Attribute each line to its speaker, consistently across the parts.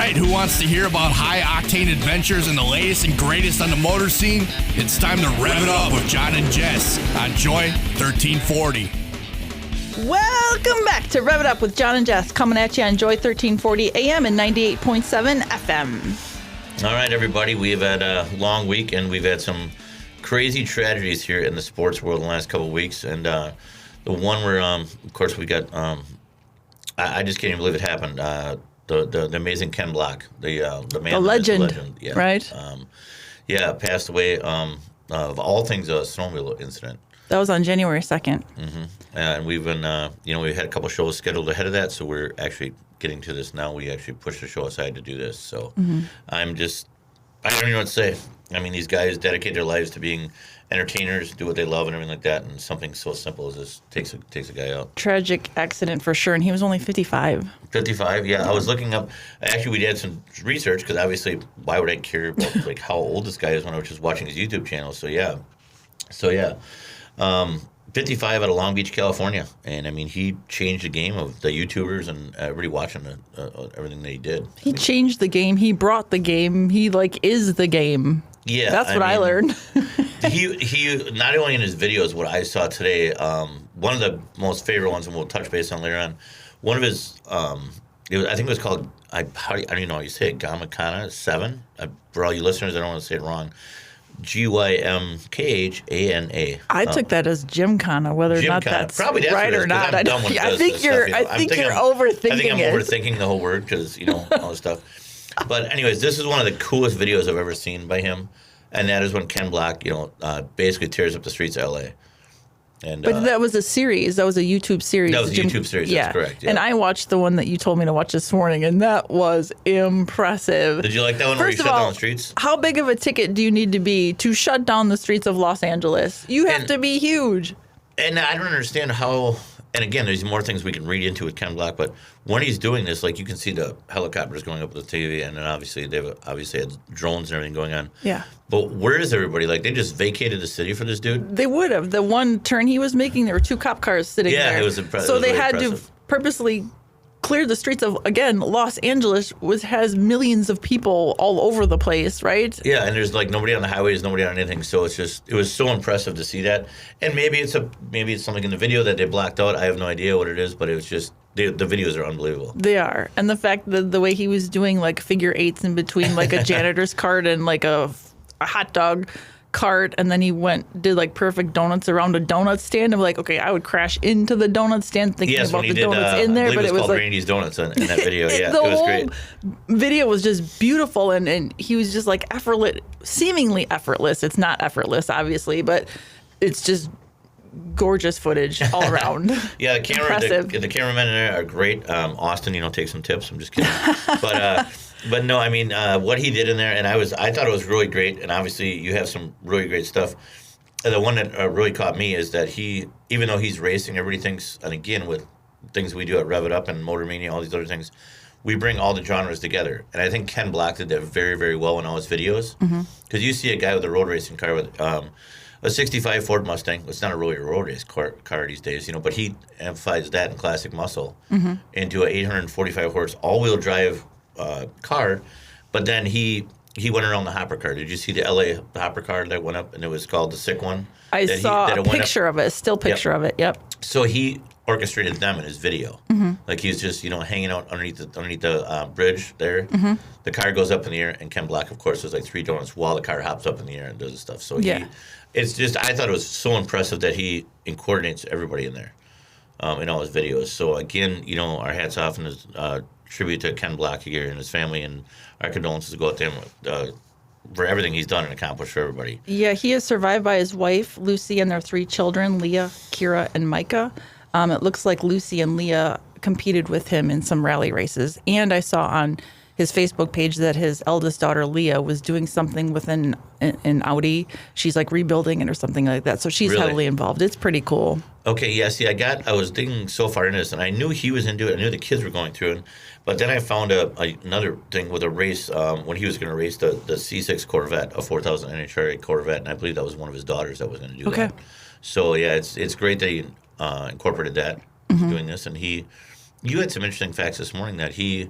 Speaker 1: right, who wants to hear about high-octane adventures and the latest and greatest on the motor scene? It's time to rev it up with John and Jess on Joy 1340.
Speaker 2: Welcome back to Rev It Up with John and Jess, coming at you on Joy 1340 AM and 98.7 FM.
Speaker 3: All right, everybody, we've had a long week, and we've had some crazy tragedies here in the sports world in the last couple of weeks. And the one where, of course, we got, I just can't even believe it happened. The amazing Ken Block, the man,
Speaker 2: the legend,
Speaker 3: yeah.
Speaker 2: Right?
Speaker 3: Passed away of all things, a snowmobile incident.
Speaker 2: That was on January 2nd.
Speaker 3: Mm-hmm. And we've been, we had a couple shows scheduled ahead of that, so we're actually getting to this now. We actually pushed the show aside to do this. So I don't even know what to say. I mean, these guys dedicate their lives to being entertainers, do what they love and everything like that, and something so simple as this takes a guy out.
Speaker 2: Tragic accident for sure, and he was only 55.
Speaker 3: 55, yeah. I was looking up. Actually, we did some research because obviously, why would I care about like how old this guy is when I was just watching his YouTube channel? So yeah. 55 out of Long Beach, California, and I mean, he changed the game of the YouTubers and everybody watching everything that he did.
Speaker 2: He changed the game. He brought the game. He is the game.
Speaker 3: Yeah,
Speaker 2: that's what I learned.
Speaker 3: he not only in his videos, what I saw today, one of the most favorite ones, and we'll touch base on later on. One of his, I think it was called, I don't even know how you say it, Gamakana 7. For all you listeners, I don't want to say it wrong. Gymkhana.
Speaker 2: I took that as Gymkhana, whether or not that's
Speaker 3: probably
Speaker 2: right or not. I think you're overthinking it.
Speaker 3: I think I'm overthinking the whole word because all this stuff. But anyways, this is one of the coolest videos I've ever seen by him, and that is when Ken Block, basically tears up the streets of L.A.
Speaker 2: But that was a series. That was a YouTube series.
Speaker 3: That was a YouTube series.
Speaker 2: Yeah.
Speaker 3: That's correct. Yeah.
Speaker 2: And I watched the one that you told me to watch this morning, and that was impressive.
Speaker 3: Did you like that one where you shut down the streets?
Speaker 2: How big of a ticket do you need to be to shut down the streets of Los Angeles? You have to be huge.
Speaker 3: And I don't understand how. And again, there's more things we can read into with Ken Block, but when he's doing this, like you can see the helicopters going up with the TV, and then obviously they've had drones and everything going on.
Speaker 2: Yeah.
Speaker 3: But where is everybody? Like they just vacated the city for this dude?
Speaker 2: They would have. The one turn he was making, there were 2 cop cars sitting there.
Speaker 3: Yeah, it was impressive.
Speaker 2: So they had to purposely clear the streets of, again, Los Angeles has millions of people all over the place, right?
Speaker 3: Yeah, and there's like nobody on the highways, nobody on anything. So it was so impressive to see that. And maybe it's something in the video that they blacked out. I have no idea what it is, but it was just the videos are unbelievable.
Speaker 2: They are. And the fact that the way he was doing like figure eights in between like a janitor's cart and like a hot dog cart, and then he did like perfect donuts around a donut stand. I'm like, okay, I would crash into the donut stand thinking about the donuts in there.
Speaker 3: But it was
Speaker 2: called
Speaker 3: like Randy's Donuts in that video. Yeah, it was great.
Speaker 2: Video was just beautiful, and he was just like seemingly effortless. It's not effortless, obviously, but it's just gorgeous footage all around.
Speaker 3: Yeah, the cameramen in there are great. Austin, take some tips. I'm just kidding, But no, I mean, what he did in there, and I thought it was really great, and obviously you have some really great stuff. And the one that really caught me is that even though he's racing, everybody thinks, and again, with things we do at Rev It Up and Motor Mania, all these other things, we bring all the genres together. And I think Ken Block did that very, very well in all his videos. Because you see a guy with a road racing car with a 65 Ford Mustang. It's not really a road race car these days, but he emphasized that in classic muscle into an 845 horse all-wheel drive car, but then he went around the hopper car. Did you see the LA hopper car that went up, and it was called the Sick One?
Speaker 2: I saw a picture of it, still picture of it. Yep.
Speaker 3: So he orchestrated them in his video. Like he's just hanging out underneath the bridge there. The car goes up in the air, and Ken Block, of course, was like 3 donuts while the car hops up in the air and does the stuff. So it's just, I thought it was so impressive that he coordinates everybody in there in all his videos. So again, our hats off and his tribute to Ken Block here and his family, and our condolences go out to him for everything he's done and accomplished for everybody.
Speaker 2: Yeah, he is survived by his wife, Lucy, and their 3 children, Leah, Kira, and Micah. It looks like Lucy and Leah competed with him in some rally races. And I saw on his Facebook page that his eldest daughter, Leah, was doing something with an Audi. She's like rebuilding it or something like that. So she's heavily involved. It's pretty cool.
Speaker 3: Okay, yeah, see, I was digging so far into this, and I knew he was into it. I knew the kids were going through it. But then I found another thing with a race when he was going to race the C6 Corvette, a 4000 NHRA Corvette, and I believe that was one of his daughters that was going to do that. So, yeah, it's great that he incorporated that into doing this. And you had some interesting facts this morning that he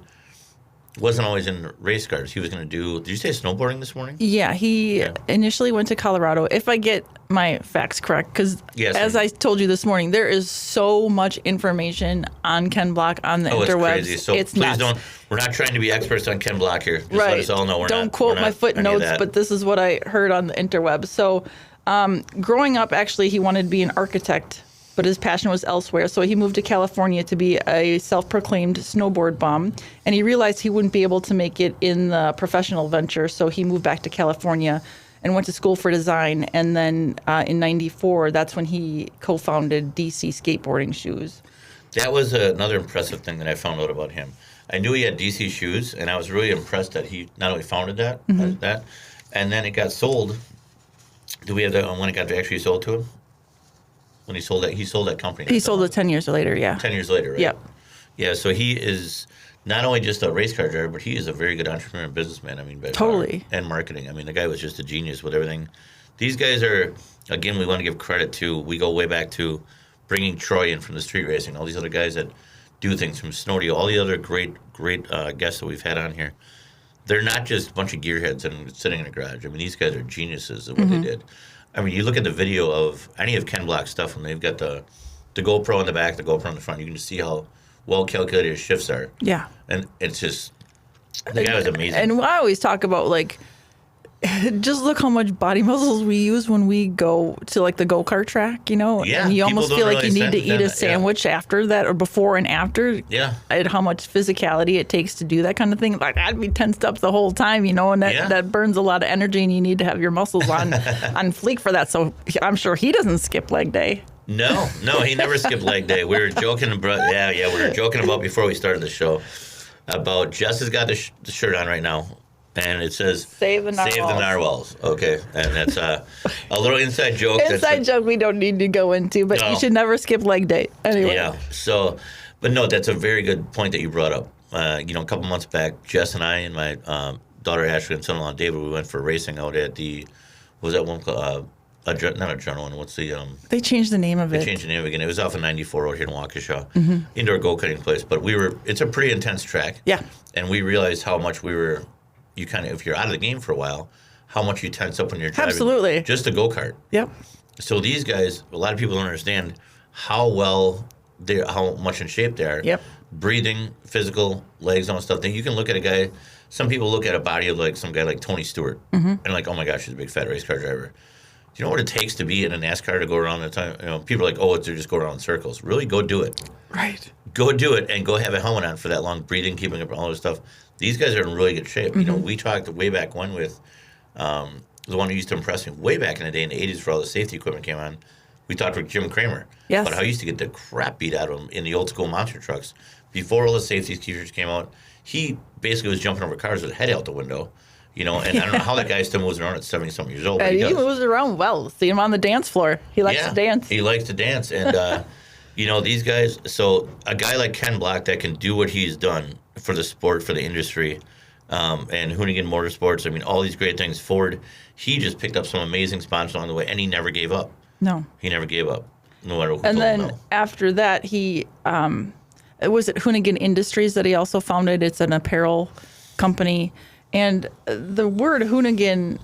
Speaker 3: wasn't always in race cars. He was going to do, did you say snowboarding this morning?
Speaker 2: Yeah, he initially went to Colorado. If I get my facts correct, because as I told you this morning, there is so much information on Ken Block on the interwebs.
Speaker 3: It's crazy. So
Speaker 2: it's
Speaker 3: please
Speaker 2: nuts.
Speaker 3: don't, we're not trying to be experts on Ken Block here. Just
Speaker 2: right.
Speaker 3: let us all know
Speaker 2: Don't quote my footnotes, but this is what I heard on the interwebs. So growing up, actually, he wanted to be an architect, but his passion was elsewhere. So he moved to California to be a self-proclaimed snowboard bum. And he realized he wouldn't be able to make it in the professional venture. So he moved back to California and went to school for design. And then in 94, that's when he co-founded DC Skateboarding Shoes.
Speaker 3: That was another impressive thing that I found out about him. I knew he had DC Shoes, and I was really impressed that he not only founded that, and then it got sold. Do we have that when it got actually sold to him? When he sold that company.
Speaker 2: He sold it 10 years later, yeah.
Speaker 3: 10 years later, right?
Speaker 2: Yep.
Speaker 3: Yeah, so he is not only just a race car driver, but he is a very good entrepreneur and businessman. I mean,
Speaker 2: totally.
Speaker 3: And marketing. I mean, the guy was just a genius with everything. These guys are, again, we want to give credit to, we go way back to bringing Troy in from the street racing, all these other guys that do things from Snowdio, all the other great guests that we've had on here. They're not just a bunch of gearheads and sitting in a garage. I mean, these guys are geniuses at what they did. I mean, you look at the video of any of Ken Block's stuff, and they've got the GoPro in the back, the GoPro in the front. You can just see how well calculated his shifts are.
Speaker 2: Yeah.
Speaker 3: And it's just, the guy was amazing.
Speaker 2: And I always talk about, like, just look how much body muscles we use when we go to, like, the go-kart track, you know?
Speaker 3: Yeah,
Speaker 2: and you almost feel like you need to eat a
Speaker 3: that,
Speaker 2: sandwich after that or before and after.
Speaker 3: Yeah.
Speaker 2: And how much physicality it takes to do that kind of thing. Like, I'd be tensed up the whole time, you know, and that burns a lot of energy, and you need to have your muscles on fleek for that. So I'm sure he doesn't skip leg day.
Speaker 3: No, he never skipped leg day. We were joking about, we were joking about before we started the show about Jess has got the shirt on right now. And it says,
Speaker 2: Save the narwhals.
Speaker 3: Okay. And that's a little inside joke.
Speaker 2: Joke we don't need to go into, but you should never skip leg day. Anyway.
Speaker 3: Yeah. So, but no, that's a very good point that you brought up. A couple months back, Jess and I and my daughter Ashley and son-in-law David, we went for racing out at what was that one called? Not Adrenaline. What's the...
Speaker 2: They changed the name of it.
Speaker 3: They changed the name again. It was off of 94 out here in Waukesha. Indoor go-karting place. But it's a pretty intense track.
Speaker 2: Yeah.
Speaker 3: And we realized how much you kind of, if you're out of the game for a while, how much you tense up when you're driving.
Speaker 2: Absolutely.
Speaker 3: Just a go-kart.
Speaker 2: Yep.
Speaker 3: So these guys, a lot of people don't understand how much in shape they are.
Speaker 2: Yep.
Speaker 3: Breathing, physical, legs, all that stuff. Then you can look at a guy, some people look at a body of like some guy like Tony Stewart and like, oh my gosh, he's a big fat race car driver. Do you know what it takes to be in a NASCAR to go around the time? People are like, oh, they just go around in circles. Really, go do it.
Speaker 2: Right.
Speaker 3: Go do it and go have a helmet on for that long, breathing, keeping up all this stuff. These guys are in really good shape. We talked way back when with the one who used to impress me way back in the day in the 80s before all the safety equipment came on. We talked with Jim Kramer about how he used to get the crap beat out of him in the old school monster trucks. Before all the safety features came out, he basically was jumping over cars with his head out the window. And I don't know how that guy still moves around at 70-something years old. But
Speaker 2: he moves around well. See him on the dance floor. He likes to dance.
Speaker 3: He likes to dance. And, these guys, so a guy like Ken Block that can do what he's done for the sport, for the industry, and Hoonigan Motorsports, I mean, all these great things. Ford, he just picked up some amazing sponsors along the way, and he never gave up.
Speaker 2: No.
Speaker 3: He never gave up, no matter who
Speaker 2: And
Speaker 3: told him
Speaker 2: then
Speaker 3: no.
Speaker 2: after that, he, was it Hoonigan Industries that he also founded? It's an apparel company. And the word Hoonigan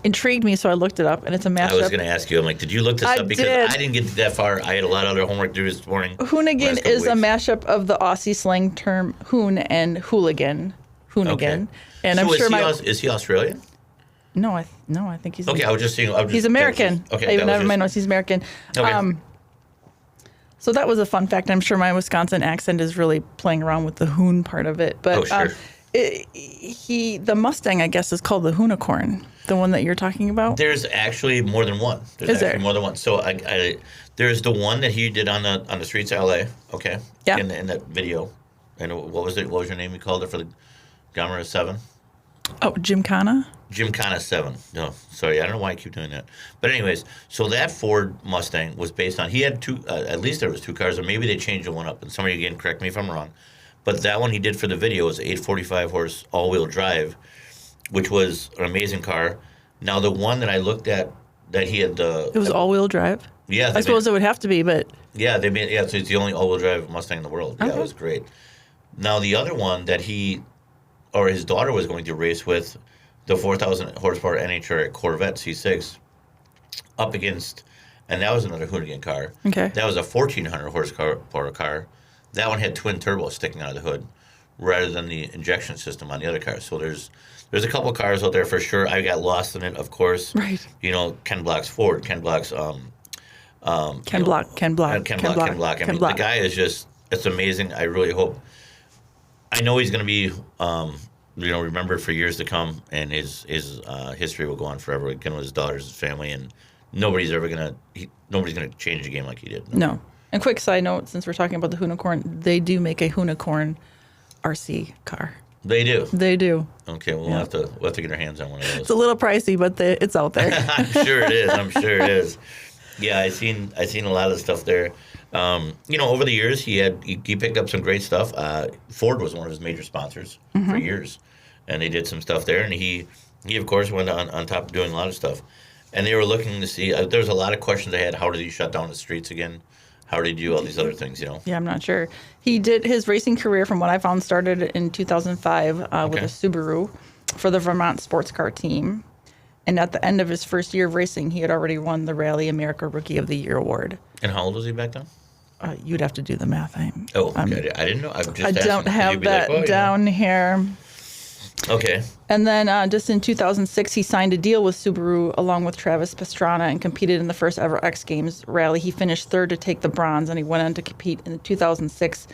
Speaker 2: intrigued me, so I looked it up, and it's a mashup.
Speaker 3: I was going to ask you, I'm like, did you look this up? Because I didn't get that far. I had a lot of other homework to do this morning.
Speaker 2: Hoonigan is a mashup of the Aussie slang term hoon and hooligan. Hoonigan. Okay. And
Speaker 3: so
Speaker 2: I'm sure
Speaker 3: is he Australian?
Speaker 2: No, I think he's...
Speaker 3: Okay, I was just seeing...
Speaker 2: He's American. Okay, I never mind. He's American.
Speaker 3: Okay.
Speaker 2: So that was a fun fact. I'm sure my Wisconsin accent is really playing around with the hoon part of it. But
Speaker 3: sure.
Speaker 2: The Mustang, I guess, is called the Hoonicorn, the one that you're talking about.
Speaker 3: There's actually more than one.
Speaker 2: Is there?
Speaker 3: More than one. So there's the one that he did on the streets of LA. Okay.
Speaker 2: Yeah.
Speaker 3: In that video, and what was it? What was your name? You called it for the Gamera 7.
Speaker 2: Oh, Gymkhana?
Speaker 3: Gymkhana 7. No, sorry, I don't know why I keep doing that. But anyways, so that Ford Mustang was based on. He had two. At least there was two cars, or maybe they changed the one up. And somebody again, correct me if I'm wrong. But that one he did for the video was 845 horse all-wheel drive, which was an amazing car. Now the one that I looked at, that he had the...
Speaker 2: It was all-wheel drive?
Speaker 3: Yeah.
Speaker 2: I suppose it would have to be, but...
Speaker 3: Yeah, so it's the only all-wheel drive Mustang in the world. Yeah, it was great. Now, the other one that he or his daughter was going to race with, the 4,000 horsepower NHR Corvette C6, up against, and that was another Hoonigan car.
Speaker 2: Okay.
Speaker 3: That was a 1,400 horsepower car. That one had twin turbos sticking out of the hood, rather than the injection system on the other cars. So there's a couple cars out there for sure. I got lost in it, of course.
Speaker 2: Right.
Speaker 3: You know, Ken Block's Ford, Ken Block's
Speaker 2: Ken Block.
Speaker 3: I mean, the guy is just, it's amazing. I really hope, I know he's going to be, remembered for years to come, and his history will go on forever. Again, with his daughters, his family, and nobody's going to change the game like he did.
Speaker 2: No. And quick side note, since we're talking about the Hoonicorn, they do make a Hoonicorn RC car.
Speaker 3: They do.
Speaker 2: They do.
Speaker 3: Okay, well, we'll have to get our hands on one of those.
Speaker 2: It's a little pricey, but it's out there.
Speaker 3: I'm sure it is. Yeah, I seen a lot of the stuff there. Over the years, he picked up some great stuff. Ford was one of his major sponsors for years, and they did some stuff there. And he of course went on top of doing a lot of stuff. And they were looking to see. There was a lot of questions they had. How did he shut down the streets again? How did he do all these other things?
Speaker 2: Yeah, I'm not sure. He did his racing career, from what I found, started in 2005 with a Subaru for the Vermont sports car team. And at the end of his first year of racing, he had already won the Rally America Rookie of the Year award.
Speaker 3: And how old was he back then?
Speaker 2: You'd have to do the math.
Speaker 3: I didn't know.
Speaker 2: I don't have that down here.
Speaker 3: Okay.
Speaker 2: And then just in 2006, he signed a deal with Subaru along with Travis Pastrana and competed in the first ever X Games rally. He finished third to take the bronze, and he went on to compete in the 2006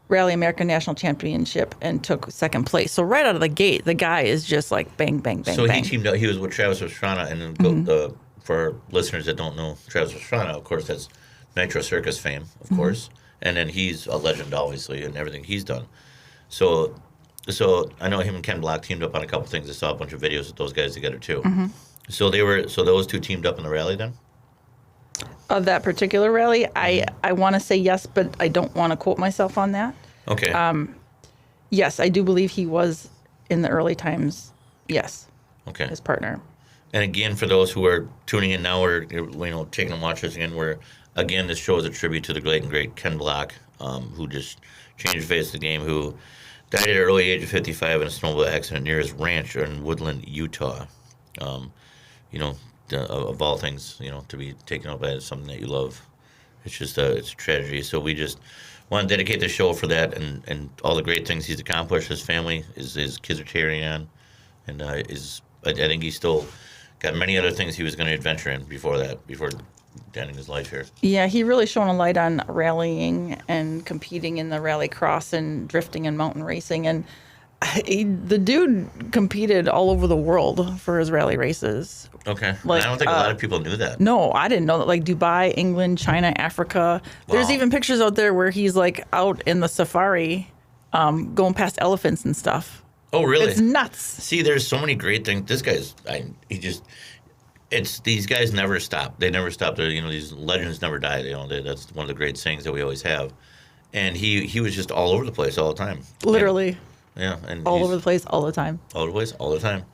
Speaker 2: Rally America National Championship and took second place. So right out of the gate, the guy is just like bang, bang, bang,
Speaker 3: so
Speaker 2: bang.
Speaker 3: He teamed up. He was with Travis Pastrana, and then for listeners that don't know Travis Pastrana, of course, that's Nitro Circus fame, of course. And then he's a legend, obviously, in everything he's done. So I know him and Ken Block teamed up on a couple things. I saw a bunch of videos with those guys together too. So those two teamed up in the rally then?
Speaker 2: Of that particular rally, I want to say yes, but I don't want to quote myself on that.
Speaker 3: Okay.
Speaker 2: Yes, I do believe he was in the early times. Yes.
Speaker 3: Okay.
Speaker 2: His partner.
Speaker 3: And again, for those who are tuning in now or taking and watching this again, this show is a tribute to the late and great Ken Block, who just changed the face of the game, who died at an early age of 55 in a snowmobile accident near his ranch in Woodland, Utah. Of all things, to be taken up by something that you love, it's just it's a tragedy. So we just want to dedicate the show for that and all the great things he's accomplished. His family, his kids are carrying on, and I think he's still got many other things he was going to adventure in before ending his life here.
Speaker 2: Yeah, he really shone a light on rallying and competing in the rally cross and drifting and mountain racing. And the dude competed all over the world for his rally races.
Speaker 3: Okay. I don't think a lot of people knew that.
Speaker 2: No, I didn't know that. Like Dubai, England, China, Africa. Wow. There's even pictures out there where he's like out in the safari going past elephants and stuff.
Speaker 3: Oh, really?
Speaker 2: It's nuts.
Speaker 3: See, there's so many great things. This guy's, these guys never stop. They never stop. These legends never die. That's one of the great sayings that we always have. And he was just all over the place all the time.
Speaker 2: Literally.
Speaker 3: And
Speaker 2: all over the place all the time.
Speaker 3: All over the place all the time.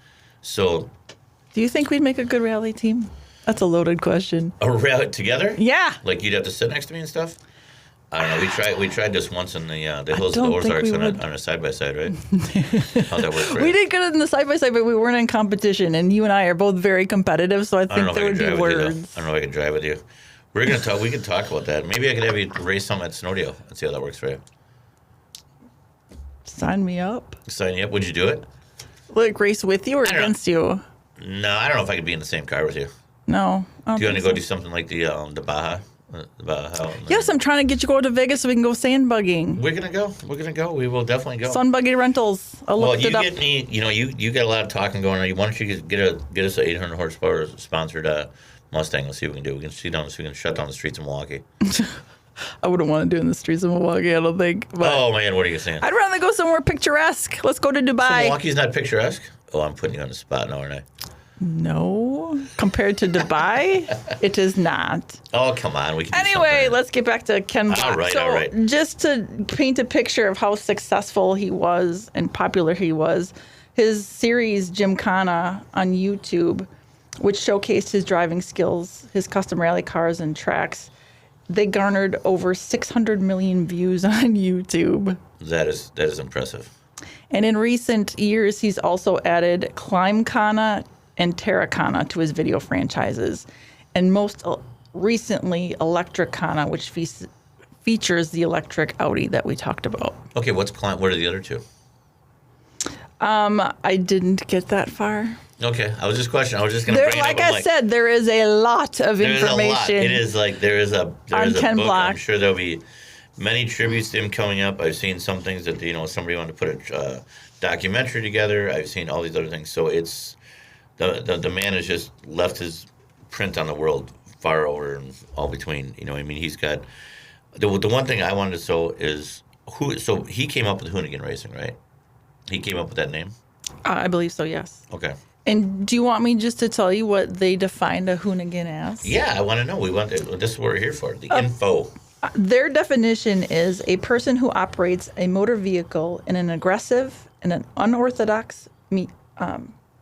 Speaker 3: So,
Speaker 2: do you think we'd make a good rally team? That's a loaded question.
Speaker 3: A rally together?
Speaker 2: Yeah.
Speaker 3: Like you'd have to sit next to me and stuff? I don't know. We tried this once in the hills of the Ozarks on a side-by-side, right? How'd that work for you?
Speaker 2: We did good in the side-by-side, but we weren't in competition. And you and I are both very competitive, so I think there would be words.
Speaker 3: I don't know if I could drive with you. We're going to talk. We could talk about that. Maybe I could have you race some at Snowdale and see how that works for you.
Speaker 2: Sign me up.
Speaker 3: Sign you up? Would you do it?
Speaker 2: Like race with you or against you?
Speaker 3: No, I don't know if I could be in the same car with you.
Speaker 2: No.
Speaker 3: Do you want to go do something like the Baja?
Speaker 2: Yes, I'm trying to get you to go to Vegas so we can go sandbugging.
Speaker 3: We're gonna go. We will definitely go.
Speaker 2: Sun buggy rentals.
Speaker 3: You got a lot of talking going on. Why don't you get us an 800 horsepower sponsored Mustang? Let's see what we can do. We can shut down the streets of Milwaukee.
Speaker 2: I wouldn't want to do it in the streets of Milwaukee, I don't think. But
Speaker 3: oh man, what are you saying?
Speaker 2: I'd rather go somewhere picturesque. Let's go to Dubai.
Speaker 3: So Milwaukee's not picturesque? Oh, I'm putting you on the spot now, aren't I?
Speaker 2: No, compared to Dubai, it is not.
Speaker 3: Oh, come on. We can
Speaker 2: anyway, let's get back to Ken Block.
Speaker 3: All right.
Speaker 2: Just to paint a picture of how successful he was and popular he was, his series Gymkhana on YouTube, which showcased his driving skills, his custom rally cars and tracks, they garnered over 600 million views on YouTube.
Speaker 3: That is impressive.
Speaker 2: And in recent years, he's also added Climbkana and Terracana to his video franchises. And most recently, Electricana, which features the electric Audi that we talked about.
Speaker 3: Okay, what are the other two?
Speaker 2: I didn't get that far.
Speaker 3: Okay, I was just questioning. I was just going to bring it up.
Speaker 2: Like I said, there is a lot of information.
Speaker 3: A lot. It is like there is a
Speaker 2: Ken
Speaker 3: book.
Speaker 2: Block.
Speaker 3: I'm sure there'll be many tributes to him coming up. I've seen some things that somebody wanted to put a documentary together. I've seen all these other things. So it's the man has just left his print on the world far over and all between. He's got the one thing I wanted to show is who. So he came up with Hoonigan Racing, right? He came up with that name.
Speaker 2: I believe so. Yes.
Speaker 3: Okay.
Speaker 2: And do you want me just to tell you what they defined a hoonigan as?
Speaker 3: Yeah, I want to know. This is what we're here for, the info.
Speaker 2: Their definition is a person who operates a motor vehicle in an aggressive and an unorthodox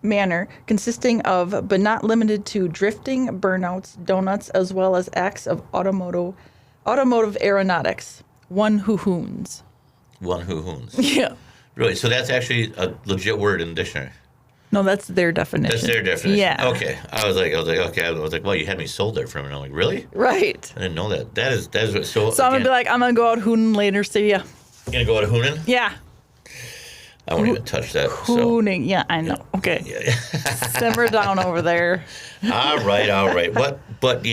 Speaker 2: manner, consisting of, but not limited to, drifting, burnouts, donuts, as well as acts of automotive aeronautics. One who hoons.
Speaker 3: One who hoons.
Speaker 2: Yeah.
Speaker 3: Really? So that's actually a legit word in the dictionary.
Speaker 2: No, that's their definition.
Speaker 3: That's their definition.
Speaker 2: Yeah.
Speaker 3: Okay. I was like, okay. I was like, well, you had me sold there for a minute. I'm like, really?
Speaker 2: Right.
Speaker 3: I didn't know that. That is what. So
Speaker 2: I'm gonna be like, I'm gonna go out hooning later. See ya.
Speaker 3: You gonna go out hooning?
Speaker 2: Yeah.
Speaker 3: I won't even touch that.
Speaker 2: Hooning. Yeah, I know. Okay.
Speaker 3: Yeah.
Speaker 2: Simmer down over there.
Speaker 3: All right. But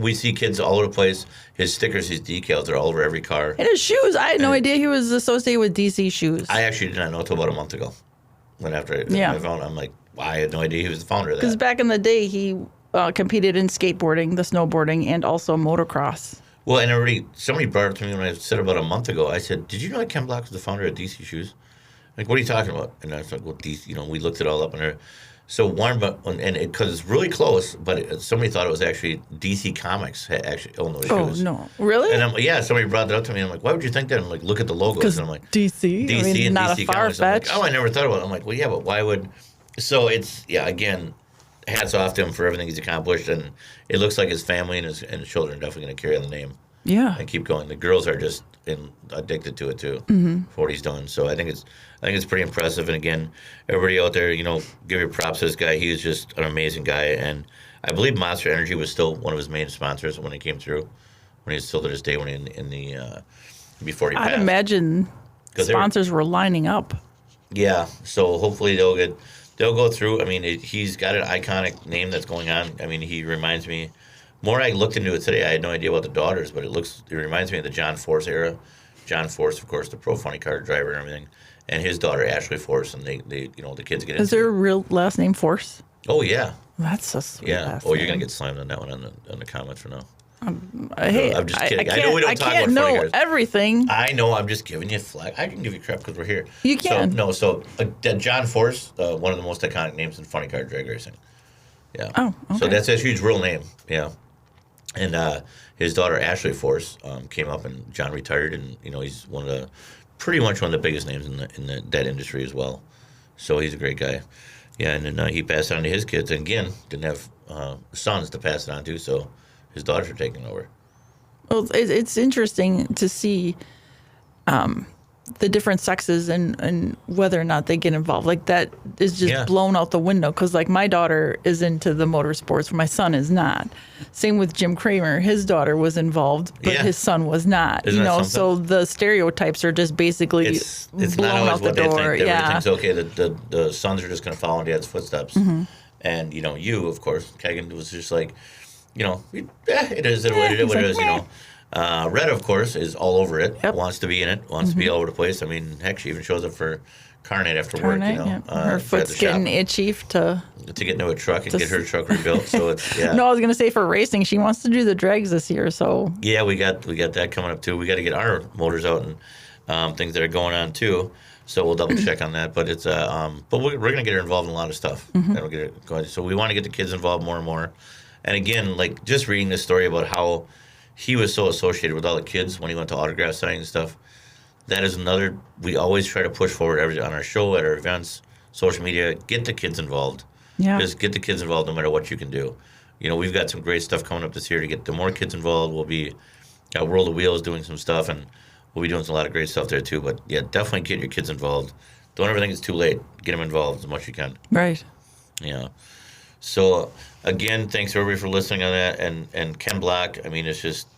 Speaker 3: we see kids all over the place. His stickers, his decals are all over every car.
Speaker 2: And his shoes. I had no idea he was associated with DC shoes.
Speaker 3: I actually did not know until about a month ago. When after I found, I'm like, wow, I had no idea he was the founder of that.
Speaker 2: Because back in the day, he competed in skateboarding, the snowboarding, and also motocross.
Speaker 3: Well, and somebody brought it up to me when I said about a month ago. I said, did you know that Ken Block was the founder of DC Shoes? Like, what are you talking about? And I was like, well, DC, we looked it all up in there. So because it's really close, but somebody thought it was actually DC Comics had actually owned those shoes.
Speaker 2: Oh, no. Really?
Speaker 3: And somebody brought that up to me. I'm like, why would you think that? I'm like, look at the logos. And I'm like,
Speaker 2: DC
Speaker 3: and
Speaker 2: not
Speaker 3: DC
Speaker 2: a
Speaker 3: Comics. I'm like,
Speaker 2: far-fetched.
Speaker 3: I never thought about it. I'm like, well, yeah, but why would... So it's, again, hats off to him for everything he's accomplished. And it looks like his family and his children are definitely going to carry on the name.
Speaker 2: Yeah.
Speaker 3: And keep going. The girls are just addicted to it, too, for what he's done. So I think it's pretty impressive. And again, everybody out there, give your props to this guy. He is just an amazing guy. And I believe Monster Energy was still one of his main sponsors when he came through. When he's still to this day before he passed.
Speaker 2: I'd imagine sponsors were lining up.
Speaker 3: Yeah. So hopefully they'll go through. I mean, he's got an iconic name that's going on. I mean, he reminds me. More I looked into it today, I had no idea about the daughters, but it reminds me of the John Force era. John Force, of course, the pro funny car driver and everything, and his daughter Ashley Force, and they the kids get into.
Speaker 2: Is their real last name Force?
Speaker 3: Oh yeah.
Speaker 2: That's a sweet last
Speaker 3: Oh,
Speaker 2: name.
Speaker 3: you're gonna get slammed on that one on the comments for now.
Speaker 2: Hey,
Speaker 3: I'm just kidding.
Speaker 2: I
Speaker 3: know we don't
Speaker 2: I
Speaker 3: talk
Speaker 2: can't
Speaker 3: about funny
Speaker 2: know
Speaker 3: cars.
Speaker 2: everything.
Speaker 3: I know. I'm just giving you flack. I can give you crap because we're here.
Speaker 2: You can.
Speaker 3: So John Force, one of the most iconic names in funny car drag racing. Yeah.
Speaker 2: Oh, okay.
Speaker 3: So that's his huge real name. Yeah. And his daughter Ashley Force came up, and John retired, and he's pretty much one of the biggest names in that industry as well. So he's a great guy. Yeah, and then he passed it on to his kids, and again didn't have sons to pass it on to, so his daughters are taking over.
Speaker 2: Well, it's interesting to see the different sexes and whether or not they get involved. Like, that is just blown out the window, because like my daughter is into the motorsports, my son is not. Same with Jim Kramer. His daughter was involved, but his son was not. So the stereotypes are just basically
Speaker 3: it's
Speaker 2: blown
Speaker 3: not always
Speaker 2: out
Speaker 3: what
Speaker 2: the
Speaker 3: they
Speaker 2: door.
Speaker 3: think. Everything's okay. The sons are just going to follow in dad's footsteps. Mm-hmm. And you, of course, Kagan was just like, it is what it is. Red, of course, is all over it.
Speaker 2: Yep.
Speaker 3: Wants to be in it. Wants to be all over the place. I mean, heck, she even shows up for carnet after work.
Speaker 2: Her foot's getting itchy to
Speaker 3: get into a truck and get her truck rebuilt. So it's
Speaker 2: No, I was gonna say for racing, she wants to do the drags this year. So
Speaker 3: yeah, we got that coming up too. We got to get our motors out and things that are going on too. So we'll double check on that. But it's but we're gonna get her involved in a lot of stuff. That'll get it going. So we want to get the kids involved more and more. And again, like just reading this story about how he was so associated with all the kids when he went to autograph signing and stuff. That is another, we always try to push forward on our show, at our events, social media, get the kids involved.
Speaker 2: Yeah.
Speaker 3: Just get the kids involved no matter what you can do. we've got some great stuff coming up this year to get the more kids involved. We'll be at World of Wheels doing some stuff, and we'll be doing a lot of great stuff there too. But yeah, definitely get your kids involved. Don't ever think it's too late. Get them involved as much as you can.
Speaker 2: Right.
Speaker 3: Yeah. So again, thanks everybody for listening on that. And Ken Block, I mean, it's just,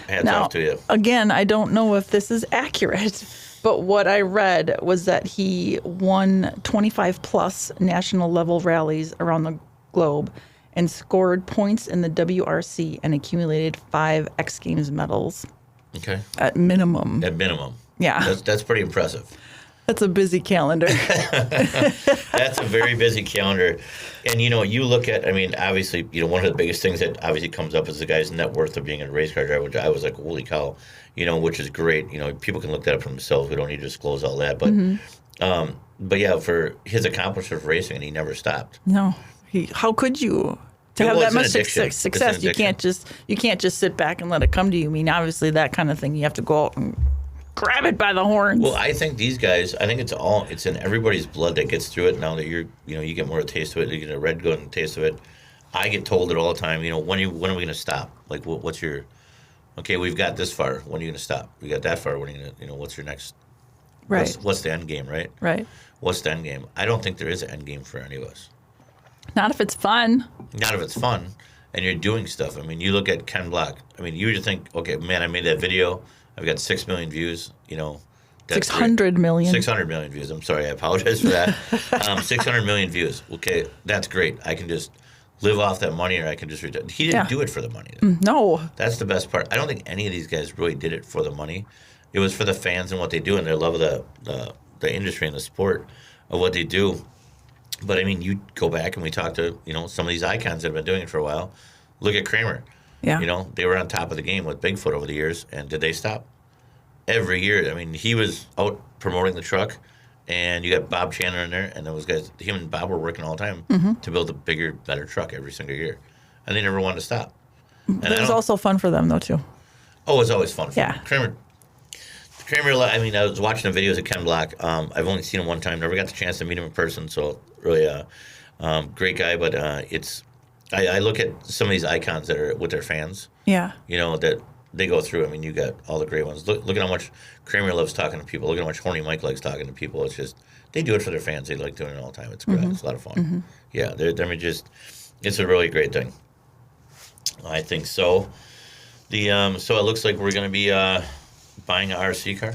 Speaker 3: hats off to you.
Speaker 2: Again, I don't know if this is accurate, but what I read was that he won 25 plus national level rallies around the globe and scored points in the WRC and accumulated 5 X Games medals.
Speaker 3: Okay.
Speaker 2: At minimum.
Speaker 3: Yeah. That's pretty impressive.
Speaker 2: That's a busy calendar.
Speaker 3: That's a very busy calendar. And, you look at, I mean, obviously, one of the biggest things that obviously comes up is the guy's net worth of being a race car driver, which I was like, holy cow, which is great. People can look that up for themselves. We don't need to disclose all that. But, but yeah, for his accomplishment of racing, and he never stopped.
Speaker 2: No. How could you? To have that much success, you can't just sit back and let it come to you. I mean, obviously, that kind of thing, you have to go out and grab it by the horns.
Speaker 3: Well, I think these guys, it's in everybody's blood that gets through it. Now that you get more of a taste of it, you get a red gun taste of it. I get told it all the time. When are we going to stop? Like, what's your? Okay, we've got this far. When are you going to stop? We got that far. When are you going to? What's your next?
Speaker 2: Right.
Speaker 3: What's the end game? Right.
Speaker 2: Right.
Speaker 3: What's the end game? I don't think there is an end game for any of us.
Speaker 2: Not if it's fun.
Speaker 3: Not if it's fun, and you're doing stuff. I mean, you look at Ken Block. I mean, you would think, okay, man, I made that video. I've got 6 million views,
Speaker 2: 600 million.
Speaker 3: 600 million views. I'm sorry. I apologize for that. 600 million views. Okay, that's great. I can just live off that money, or I can just return. He didn't do it for the money.
Speaker 2: No.
Speaker 3: That's the best part. I don't think any of these guys really did it for the money. It was for the fans and what they do and their love of the industry and the sport of what they do. But, I mean, you go back and we talk to, some of these icons that have been doing it for a while. Look at Kramer.
Speaker 2: Yeah.
Speaker 3: They were on top of the game with Bigfoot over the years, and did they stop? Every year. I mean, he was out promoting the truck, and you got Bob Chandler in there, and those guys, him and Bob were working all the time to build a bigger, better truck every single year. And they never wanted to stop. And
Speaker 2: it was also fun for them, though, too.
Speaker 3: Oh, it was always fun for
Speaker 2: them.
Speaker 3: Kramer, I mean, I was watching the videos of Ken Block. I've only seen him one time, never got the chance to meet him in person, so really great guy, but I look at some of these icons that are with their fans.
Speaker 2: Yeah.
Speaker 3: That they go through. I mean, you got all the great ones. Look at how much Kramer loves talking to people. Look at how much Horny Mike likes talking to people. It's just, they do it for their fans. They like doing it all the time. It's great. It's a lot of fun. Yeah, it's a really great thing. I think so. So it looks like we're going to be buying an RC car.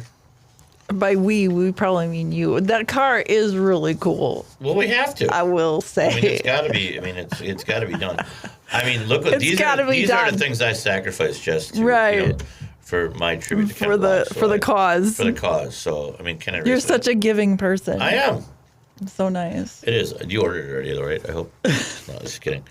Speaker 2: By we probably mean you. That car is really cool.
Speaker 3: Well, we have to.
Speaker 2: I will say.
Speaker 3: I mean, it's got to be. I mean, it's got to be done. I mean, look what these are the things I sacrificed just to,
Speaker 2: right.
Speaker 3: For my tribute to Ken
Speaker 2: for
Speaker 3: Block.
Speaker 2: For the cause.
Speaker 3: For the cause. So, I mean, can I?
Speaker 2: You're such a giving person.
Speaker 3: I am.
Speaker 2: So nice.
Speaker 3: It is. You ordered it already, though, right? I hope. No, just kidding.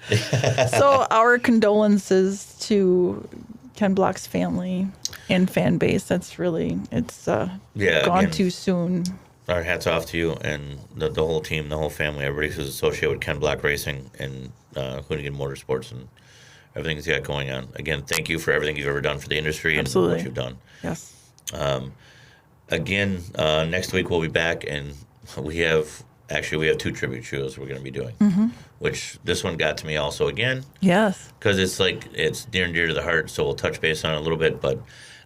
Speaker 2: So, our condolences to Ken Block's family and fan base. That's really, it's gone too soon.
Speaker 3: Our hats off to you and the whole team, the whole family, everybody who's associated with Ken Block Racing and Hoonigan Motorsports and everything he's got going on. Again, thank you for everything you've ever done for the industry and what you've done.
Speaker 2: Yes.
Speaker 3: Again, next week we'll be back, and we have 2 tribute shows we're going to be doing, which this one got to me also again.
Speaker 2: Yes.
Speaker 3: Because it's near and dear to the heart, so we'll touch base on it a little bit. But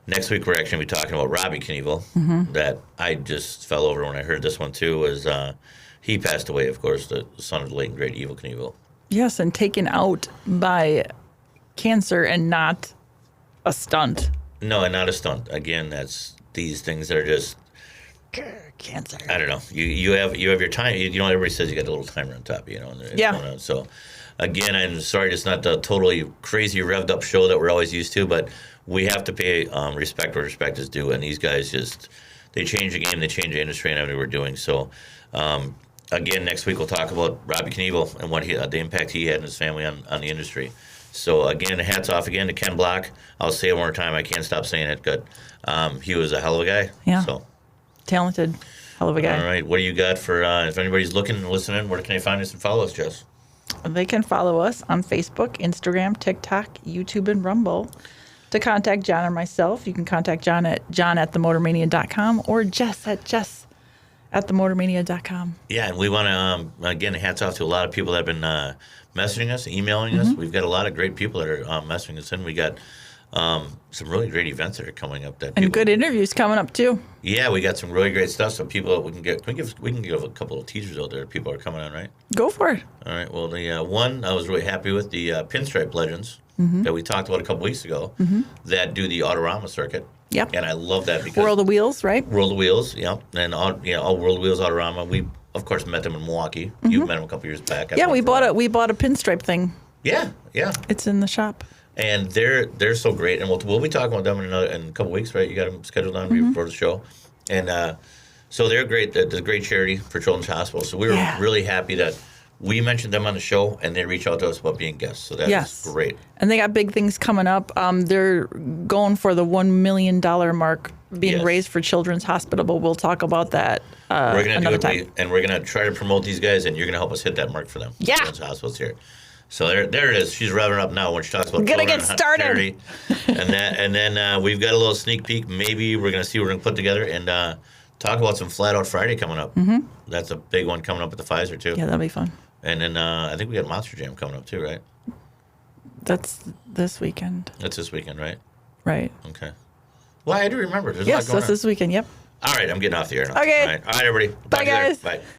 Speaker 3: next week we're actually going to be talking about Robbie Knievel, that I just fell over when I heard this one too, was he passed away, of course, the son of the late and great Evil Knievel.
Speaker 2: Yes, and taken out by cancer and not a stunt.
Speaker 3: No, and not a stunt. Again, that's these things that are just
Speaker 2: cancer.
Speaker 3: I don't know. You have your time. Everybody says you got a little timer on top.
Speaker 2: Yeah.
Speaker 3: So, again, I'm sorry it's not the totally crazy revved up show that we're always used to, but we have to pay respect where respect is due. And these guys they change the game, they change the industry, and everything we're doing. So, again, next week we'll talk about Robbie Knievel and what the impact he had and his family on the industry. So, again, hats off again to Ken Block. I'll say it one more time. I can't stop saying it. But he was a hell of a guy.
Speaker 2: Yeah.
Speaker 3: So.
Speaker 2: Talented. Hell of a guy.
Speaker 3: All right. What do you got for, if anybody's looking and listening, where can they find us and follow us, Jess?
Speaker 2: They can follow us on Facebook, Instagram, TikTok, YouTube, and Rumble. To contact John or myself, you can contact John at themotormania.com or Jess at at themotormania.com.
Speaker 3: Yeah, and we want to, again, hats off to a lot of people that have been messaging us, emailing us. We've got a lot of great people that are messaging us in. We got some really great events that are coming up.
Speaker 2: And good interviews coming up, too.
Speaker 3: Yeah, we got some really great stuff. So people, we can give a couple of teasers out there. People are coming on, right?
Speaker 2: Go for it.
Speaker 3: All right. Well, the one I was really happy with, the Pinstripe Legends that we talked about a couple weeks ago that do the Autorama circuit.
Speaker 2: Yep.
Speaker 3: And I love that because
Speaker 2: World of Wheels, right?
Speaker 3: World of Wheels, yeah, and all World of Wheels Autorama. We of course met them in Milwaukee. You met them a couple years back.
Speaker 2: Yeah, we bought a pinstripe thing.
Speaker 3: Yeah, yeah.
Speaker 2: It's in the shop.
Speaker 3: And they're so great, and we'll be talking about them in a couple weeks, right? You got them scheduled on before the show, and so they're great. They're a great charity for Children's Hospital. So we were really happy that we mentioned them on the show, and they reached out to us about being guests. So that's great. And
Speaker 2: they got big things coming up. They're going for the $1 million mark being raised for Children's Hospital, but we'll talk about that
Speaker 3: we're gonna
Speaker 2: another
Speaker 3: do it,
Speaker 2: time.
Speaker 3: And we're going to try to promote these guys, and you're going to help us hit that mark for them.
Speaker 2: Yeah.
Speaker 3: Children's Hospital's here. So there it is. She's revving up now when she talks about
Speaker 2: gonna get started.
Speaker 3: Charity. and then we've got a little sneak peek. Maybe we're going to see what we're going to put together and talk about some Flat Out Friday coming up. That's a big one coming up at the Pfizer, too.
Speaker 2: Yeah, that'll be fun.
Speaker 3: And then I think we got Monster Jam coming up too, right?
Speaker 2: That's this weekend.
Speaker 3: That's this weekend, right?
Speaker 2: Right.
Speaker 3: Okay. Well, I do remember. There's
Speaker 2: Yes,
Speaker 3: a lot going
Speaker 2: that's this weekend. Yep.
Speaker 3: All right, I'm getting off the air now.
Speaker 2: Okay.
Speaker 3: All right, everybody.
Speaker 2: Bye, guys.
Speaker 3: Bye.